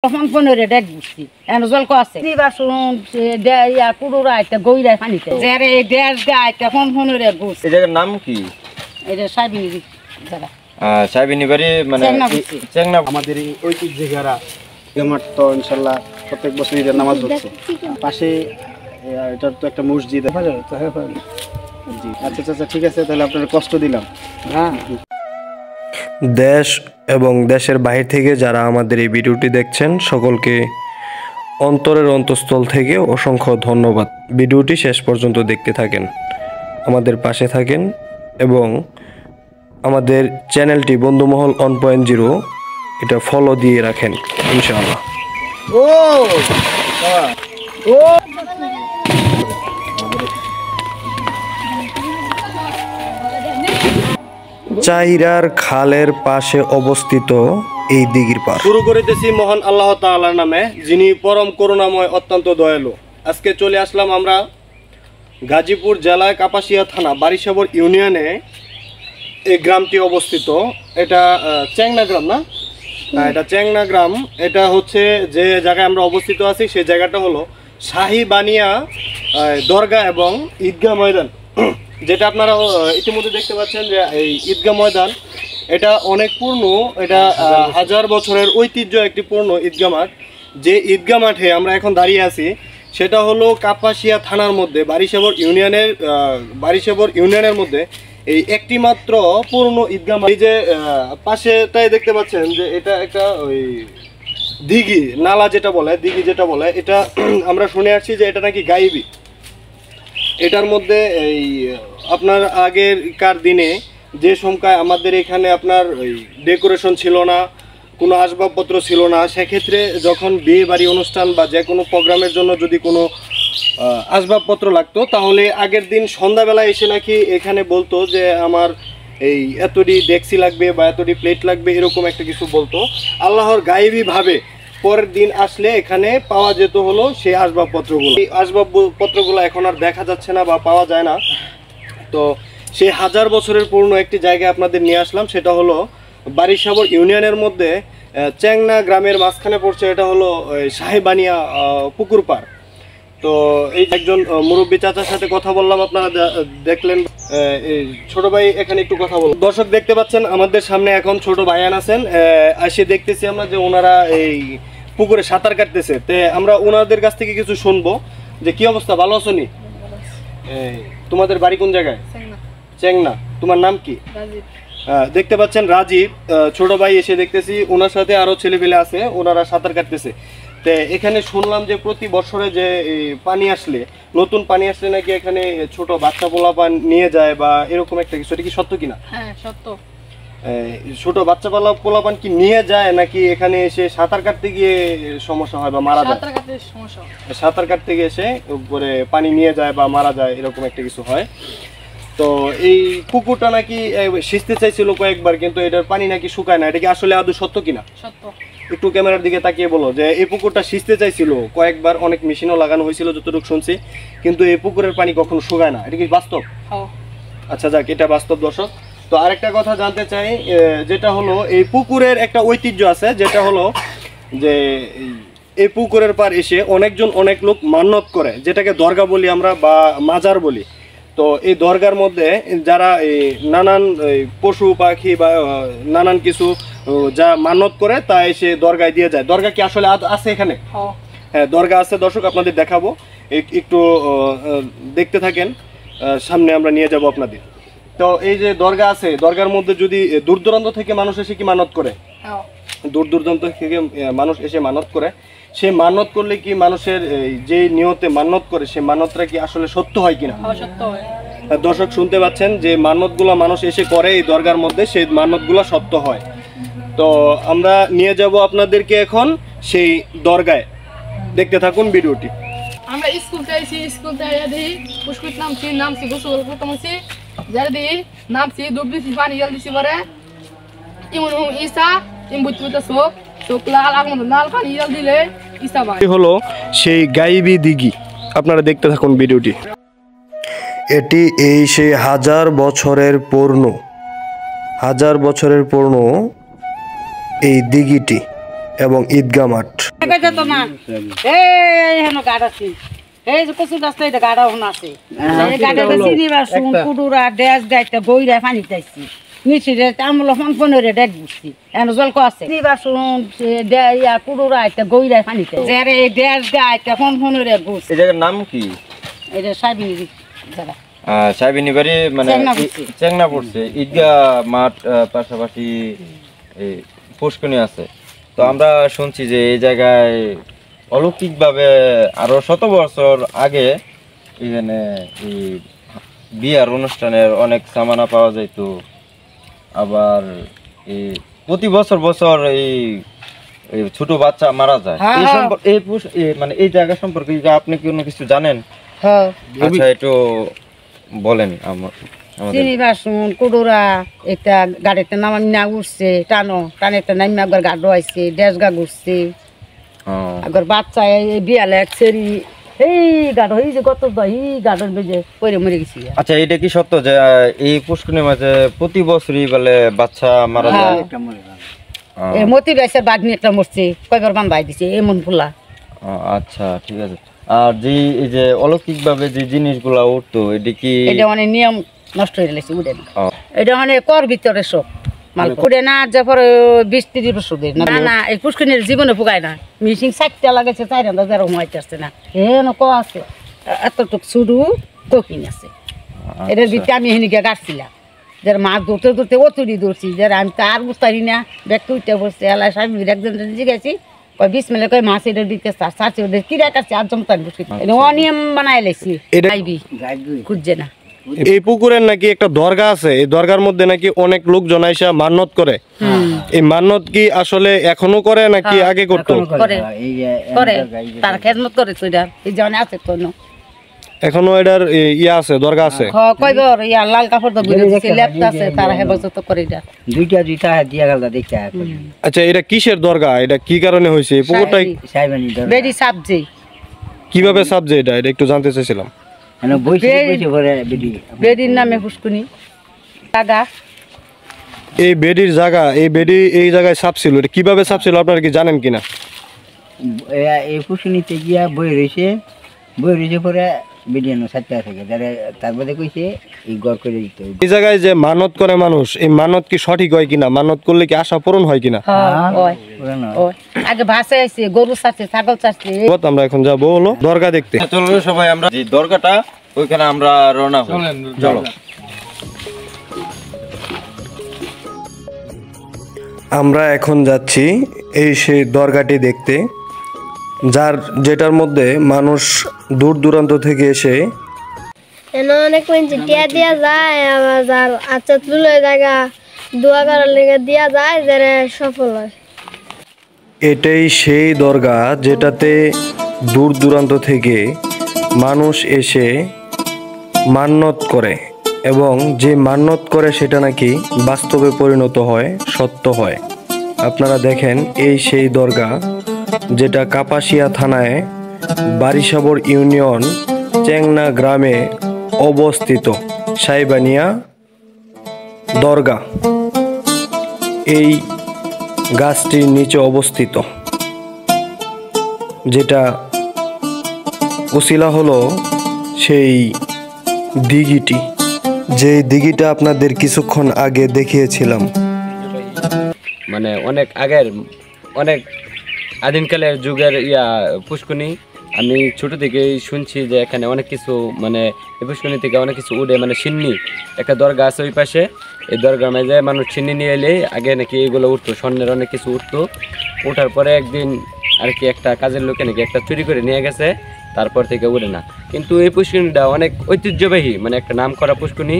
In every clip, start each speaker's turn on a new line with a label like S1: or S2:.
S1: তখন 15 ডেক বুঝছি এন জল আছে নিবাসন ইয়া পুরোরা আইতে গইরা পানিতে যারে দেশ গায় তখন 15 বুঝ।
S2: এই জায়গার নাম কি?
S1: এটা সাবিনী জায়গা।
S2: সাবিনী বাড়ি মানে চেংনা।
S3: আমাদের এই ঐতিহ্য ঘেরা জামাত তো ইনশাল্লাহ প্রত্যেক বছর ঈদের নামাজ হচ্ছে পাশে। এটার তো একটা মসজিদ দেখা যাবে তো। হ্যাঁ জি আচ্ছা আচ্ছা ঠিক আছে, তাহলে আপনার কষ্ট দিলাম। হ্যাঁ,
S4: দেশ এবং দেশের বাইরে থেকে যারা আমাদের এই ভিডিওটি দেখছেন সকলকে অন্তরের অন্তঃস্থল থেকে অসংখ্য ধন্যবাদ। ভিডিওটি শেষ পর্যন্ত দেখতে থাকেন, আমাদের পাশে থাকেন এবং আমাদের চ্যানেলটি বন্ধুমহল 1.0 এটা ফলো দিয়ে রাখেন ইনশাআল্লাহ। চাইরার খালের পাশে অবস্থিত এই দিঘির পাড়।
S5: শুরু করিতেছি মহান আল্লাহ তাআলার নামে, যিনি পরম করুণাময় অত্যন্ত দয়ালু। আজকে চলে আসলাম আমরা গাজীপুর জেলায় কাপাসিয়া থানা বারিশাবর ইউনিয়নে। এই গ্রামটি অবস্থিত, এটা চেংনা গ্রাম না? এটা চেংনা গ্রাম। এটা হচ্ছে যে জায়গায় আমরা অবস্থিত আছি সেই জায়গাটা হলো শাহী বানিয়া দরগা এবং ঈদগাহ ময়দান, যেটা আপনারা ইতিমধ্যে দেখতে পাচ্ছেন যে এই ঈদগাহ ময়দান এটা অনেক পুরনো। এটা 1000 বছরের ঐতিহ্য একটি পুরনো ঈদগাহ মাঠ। যে ঈদগাহ মাঠে আমরা এখন দাঁড়িয়ে আছি সেটা হলো কাপাসিয়া থানার মধ্যে বারিশাবর ইউনিয়নের মধ্যে এই একটি মাত্র পুরনো ঈদগাহ মাঠ। এই যে পাশেটাই দেখতে পাচ্ছেন যে এটা একটা ওই দিঘি নালা যেটা বলে, দিঘি যেটা বলে, এটা আমরা শুনে আসছি যে এটা নাকি গায়েবী। এটার মধ্যে এই আপনার আগেরকার দিনে যে সংখ্যায় আমাদের এখানে আপনার ওই ডেকোরেশন ছিল না, কোনো আসবাবপত্র ছিল না, সেক্ষেত্রে যখন বিয়ে বাড়ি অনুষ্ঠান বা যে কোনো প্রোগ্রামের জন্য যদি কোনো আসবাবপত্র লাগতো তাহলে আগের দিন সন্ধ্যাবেলায় এসে নাকি এখানে বলতো যে আমার এই এতটি ডেক্সি লাগবে বা এতটি প্লেট লাগবে, এরকম একটা কিছু বলতো। আল্লাহর গায়েবীভাবে পরের দিন আসলে এখানে পাওয়া যেত হলো সেই আসবাবপত্রগুলো। এই আসবাবপত্রগুলো এখন আর দেখা যাচ্ছে না বা পাওয়া যায় না। তো সেই 1000 বছরের পুরনো একটি জায়গায় আপনাদের নিয়ে আসলাম, সেটা হলো বারিশাবর ইউনিয়নের মধ্যে চেংনা গ্রামের মাঝখানে পড়ছে। এটা হলো শাহী বানিয়া পুকুর পাড়। তো এই একজন মুরব্বী চাচার সাথে কথা বললাম, আপনারা দেখলেন। এই ছোট ভাই এখানে একটু কথা বল। দর্শক দেখতে পাচ্ছেন আমাদের সামনে এখন ছোট ভাইয়ান আছেন। এসে দেখতেছি আমরা যে ওনারা এই পুকুরে সাঁতার কাটতেছে। তে আমরা ওনাদের কাছ থেকে কিছু শুনবো যে কি অবস্থা, ভালো আছো নি? তোমাদের বাড়ি কোন জায়গায়? চেংনা। তোমার নাম কি? দেখতে পাচ্ছেন রাজীব ছোট ভাই। এসে দেখতেছি ওনার সাথে আরো ছেলেপেলে আছে, ওনারা সাঁতার কাটতেছে। তো এখানে শুনলাম যে প্রতি বছরে যে পানি আসলে, নতুন পানি আসলে নাকি এখানে ছোট বাচ্চা পোলাপান নিয়ে যায় বা এরকম একটা কিছু, এটা কি সত্য কিনা?
S6: হ্যাঁ সত্য।
S5: ছোট বাচ্চা পোলাপান কি নিয়ে যায় নাকি এখানে এসে সাঁতার কাটতে গিয়ে সমস্যা হয় বা মারা যায়? সাঁতার কাটতে গিয়ে এসে উপরে পানি নিয়ে যায় বা মারা যায়, এরকম একটা কিছু হয়। তো এই পুকুরটা নাকি সিঁচতে চাইছিল কয়েকবার, কিন্তু এটার পানি নাকি শুকায় না। এটা কি আসলে আদৌ সত্য কিনা?
S6: সত্য।
S5: একটু ক্যামেরার দিকে তাকিয়ে বলো যে এই পুকুরটা সিঁচতে চাইছিল কয়েকবার, অনেক মেশিনও লাগানো হয়েছিল যতটুকু শুনছি, কিন্তু এই পুকুরের পানি কখনো শুকায় না। এটা কি বাস্তব? আচ্ছা যাক, এটা বাস্তব দর্শক। তো আরেকটা কথা জানতে চাই, যেটা হলো এই পুকুরের একটা ঐতিহ্য আছে, যেটা হলো যে এই পুকুরের পার এসে অনেক লোক মান্যত করে, যেটাকে দরগা বলি আমরা বা মাজার বলি। তো এই দরগার মধ্যে যারা এই নানান পশু পাখি বা নানান কিছু যা মানত করে তা এসে দরগায় দিয়ে যায়। দরগা কি আসলে আছে এখানে? হ্যাঁ দরগা আছে দর্শক, আপনাদের দেখাবো, একটু দেখতে থাকেন, সামনে আমরা নিয়ে যাব আপনাদের। তো এই যে দরগা আছে, দরগার মধ্যে যদি দূর দূরান্ত থেকে মানুষ এসে কি মানত করে? দূর দূরান্ত থেকে মানুষ এসে মানত করে। সে মানত করলে কি মানুষের যে নিয়তে মানত করে সে মানতটা কি আসলে সত্য হয় কিনা? দর্শক শুনতে পাচ্ছেন যে মানতগুলো মানুষ এসে করে এই দরগার মধ্যে, সেই মানতগুলো সত্য হয়। তো আমরা নিয়ে যাব আপনাদেরকে এখন সেই দরগায়, দেখতে থাকুন ভিডিওটি।
S6: আমরা স্কুল থেকে স্কুল থেকে দিই পুষ্কুত নামছি গোসল করতে হচ্ছে, যারা দিই নামছি ডুব দিছি, পানি জল দিছি, পরে ইমন ইসা ইমবুতবুতা চোখ লাল আগুন লাল পানি জল দিলে ইসা ভাই
S5: হলো সেই গায়েবী দিঘি। আপনারা দেখতে থাকুন ভিডিওটি।
S4: এটি এই সেই 1000 বছরের পুরনো এই দিঘিটি এবং ঈদগাহ মাঠ।
S1: তো না এই হেন গাড় আছে এই যে কচু গাছটা এটা গাড়া হন আছে এই গাড়াটা চিনিবার শুন কুডুরা ড্যাস গাইতে গইরা পানি চাইছি নিচিরে আমল ফোন ফোনরে ডেট বুঝছি এন জল কো আছে চিনিবার শুন ইয়া কুডুরা এটা গইরা পানি চাই যারে এই ড্যাস গাইতে ফোন ফোনরে বুঝ
S2: এই জায়গার নাম কি?
S1: এটা সাবিনি জায়গা
S2: সাহেবিনী বাড়ি মানে চেংনা পড়ছে, ঈদগাহ মাঠ পাশাপাশি এই পুষ্করণী আছে। তো আমরা শুনছি যে এই জায়গায় অলৌকিকভাবে আরো 100 বছর আগে এখানে এই বিয়ার অনুষ্ঠানের অনেক সামানা পাওয়া যেত। আবার এই প্রতি বছর এই ছোট বাচ্চা মারা যায়। এই সম্পর্কে মানে এই জায়গা সম্পর্কে আপনি কি কোনো কিছু জানেন?
S1: হ্যাঁ
S2: আচ্ছা একটু বলেন।
S1: চিনিবার শুন কুডুরা একটা গাড়িতে নামামি না উঠছে টানে নামি একবার গাড়ো আইছে ড্যাস গা ঘুরছে একবার বাচ্চা বিয়ালে এক সেরি এই গাড়ো এই যে কত এই গাড়োর বেজে পরে মরে গেছি।
S2: আচ্ছা এটা কি সত্য যে এই পুষ্করণীর মাঝে প্রতি বছরই বলে বাচ্চা মারা যায়?
S1: এই মতি বাইসের বাগনি একটা মরছে কয়বার বান্ধাই দিছে এমন ফুলা।
S2: আচ্ছা ঠিক আছে। আর যে এই যে অলৌকিকভাবে যে জিনিসগুলা উঠতো এটা কি
S1: এটা মানে নিয়ম নষ্ট হয়ে গেছে উড়ে না এটা মানে কর ভিতরে সব মাল উড়ে না যা পরে 20-30 বছর ধরে না না এই পুষ্করণীর জীবনে ফুগায় না মিশিং 60টা লাগাইছে 4 হাজার হইতেছে না হেন ক আছে এতটুক শুরু কোকিন আছে এটার ভিতরে আমি হেনিকে গাছছিলাম যার মাছ ধরতে অতুরি ধরছি যারা আমি তার বুঝতারি না ব্যাগটা উঠতে বসছে এলা স্বামী একজন জিজ্ঞাসি কয় 20 মিনিট কয় মাছ এটার দিতে চাচ্ছি ওদের কিরা কাছে আর জমতান বসে অনিয়ম বানাই লেছি খুঁজছে না।
S5: এই পুকুরের নাকি একটা দরগা আছে, এই দরগার মধ্যে নাকি অনেক লোকজন আইসা মান্নত করে। এই মান্নত কি আসলে এখনো করে নাকি আগে করতো?
S1: করে তার খেদমত করে তো এটা এই জানে আছে তো
S5: এখনো এটার ইয়া আছে দরগা আছে।
S1: কয়বার ইয়া লাল কাপড় তো বুঝে দিছে লেপটা আছে তার হেফাজত করে এটা
S7: দুইটা দিয়া গেল দেখতে।
S5: আচ্ছা এটা কিসের দরগা? এটা কি কারণে হয়েছে এই পুকুরটাই?
S1: বেডি সাবজে
S5: কিভাবে সাবজে এটা একটু জানতে চাইছিলাম।
S1: বেডির নামে পুষ্করণী জায়গা
S5: এই বেডির জায়গা এই জায়গায় সাপ ছিল, এটা কিভাবে সাপ ছিল আপনারা কি জানেন কিনা?
S7: এই পুষ্করণীতে গিয়া বই রয়েছে পরে বেডিয়ানো 7টা থেকে তারপরে কইছে এই গড় করে দিতে।
S5: এই জায়গায় যে মানত করে মানুষ, এই মানত কি সঠিক হয় কিনা? মানত করলে কি আশা পূরণ হয় কিনা?
S1: আগে ভাষা আছে গরু চাচ্ছে ছাগল চাচ্ছে।
S5: আমরা এখন যাবো হলো দরগা দেখতে।
S2: চলো সবাই আমরা যে দরগাটা ওইখানে আমরা রওনা হই। চলো
S4: আমরা এখন যাচ্ছি এই সেই দরগাটি দেখতে, যেটার মধ্যে মানুষ দূর দূরান্ত থেকে এসে
S8: অনেক টিয়া দিয়া যায় আবার যার আচ্ছা তুলে জায়গা দোয়া করার লেগে দিয়া যায় যারা সফল হয়।
S4: এটাই সেই দরগা যেটাতে দূর দূরান্ত থেকে মানুষ এসে মান্যত করে এবং যে মান্যত করে সেটা নাকি বাস্তবে পরিণত হয়, সত্য হয়। আপনারা দেখেন এই সেই দরগা যেটা কাপাসিয়া থানায় বারিসাবর ইউনিয়ন চেংনা গ্রামে অবস্থিত সাইবানিয়া দরগা এই গাছটির নিচে অবস্থিত, যেটা উসিলা হলো সেই দিঘিটি, যে দিঘিটা আপনাদের কিছুক্ষণ আগে দেখিয়েছিলাম।
S9: মানে অনেক আগের অনেক আদিমকালের যুগের পুষ্করণী। আমি ছোট থেকেই শুনছি যে এখানে অনেক কিছু মানে এই পুষ্করণী থেকে অনেক কিছু উঠে, মানে সিন্নি একটা দরগা আছে ওই পাশে, এই দরগার মাঝে মানুষ সিন্নি নিয়ে এলে আগে নাকি এগুলো উঠতো, স্বর্ণের অনেক কিছু উঠতো। ওঠার পরে একদিন আর কি একটা কাজের লোকে নাকি একটা চুরি করে নিয়ে গেছে, তারপর থেকে উঠে না। কিন্তু এই পুষ্করণীটা অনেক ঐতিহ্যবাহী, মানে একটা নাম করা পুষ্করণী,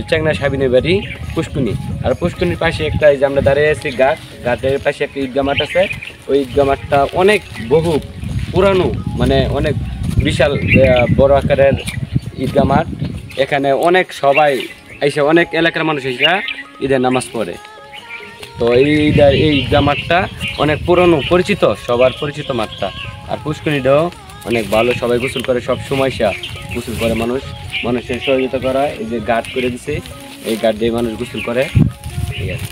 S9: চেংনা সাবিনী বাড়ি পুষ্করণী। আর পুষ্করণীর পাশে একটা এই যে আমরা দাঁড়িয়ে আছি ঘাটের পাশে একটা ঈদগাহ মাঠ আছে। ওই ঈদগাহ মাঠটা অনেক বহু পুরানো, মানে অনেক বিশাল বড় আকারের ঈদগাহ মাঠ। এখানে অনেক সবাই এসে, অনেক এলাকার মানুষ এসে ঈদের নামাজ পড়ে। তো এই ঈদগাহ মাঠটা অনেক পুরনো, পরিচিত, সবার পরিচিত মাঠটা। আর পুষ্করণীটাও অনেক ভালো, সবাই গোসল করে, সব সময় গোসল করে মানুষের সহযোগিতা করা। এই যে গার্ড করে দিছে, এই গার্ড দিয়ে মানুষ গোসল করে, ঠিক আছে।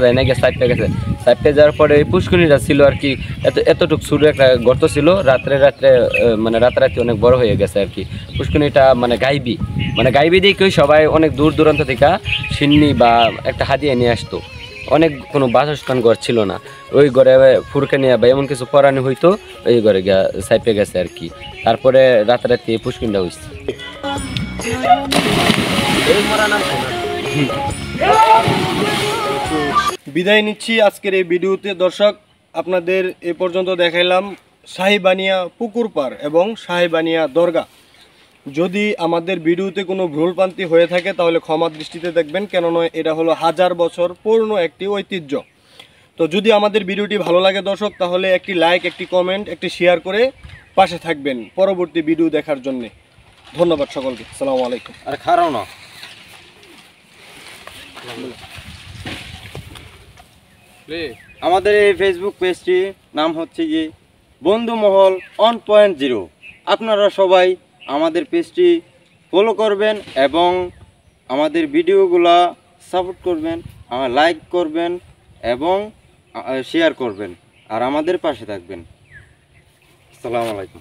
S9: যায় না গিয়ে সাইড গেছে। সাইডে যাওয়ার পরে এই পুষ্করিণীটা ছিল আর কি এতটুকু ছোট একটা গর্ত ছিল, রাত্রে মানে রাতারাতি অনেক বড় হয়ে গেছে আর কি। পুষ্করিণীটা মানে গাইবি দিকেই সবাই অনেক দূর দূরান্ত থেকে সিন্নি বা একটা হাদিয়া নিয়ে আসতো। অনেক কোনো বাসস্থান ঘর ছিল না, ওই ঘরে ফুরকানিয়া বা এমন কিছু পরানি হইতো, ওই ঘরে গিয়া সাইপে গেছে আর কি। তারপরে রাতারাতি এই পুষ্করিণীটা হয়েছে।
S5: বিদায় নিচ্ছি আজকের এই ভিডিওতে। দর্শক, আপনাদের এ পর্যন্ত দেখাইলাম শাহীবানিয়া পুকুর পাড় এবং শাহীবানিয়া দরগা। যদি আমাদের ভিডিওতে কোনো ভুলভ্রান্তি হয়ে থাকে তাহলে ক্ষমা দৃষ্টিতে দেখবেন, কেননা এটা হলো 1000 বছর পুরনো একটি ঐতিহ্য। তো যদি আমাদের ভিডিওটি ভালো লাগে দর্শক, তাহলে একটি লাইক, একটি কমেন্ট, একটি শেয়ার করে পাশে থাকবেন পরবর্তী ভিডিও দেখার জন্য। ধন্যবাদ সকলকে। আসসালামু আলাইকুম।
S2: আর খারাপ না, আমাদের এই ফেসবুক পেজটি নাম হচ্ছে কি বন্ধুমহল 1.0। আপনারা সবাই আমাদের পেজটি ফলো করবেন এবং আমাদের ভিডিওগুলা সাপোর্ট করবেন, লাইক করবেন এবং শেয়ার করবেন, আর আমাদের পাশে থাকবেন। আসসালামু আলাইকুম।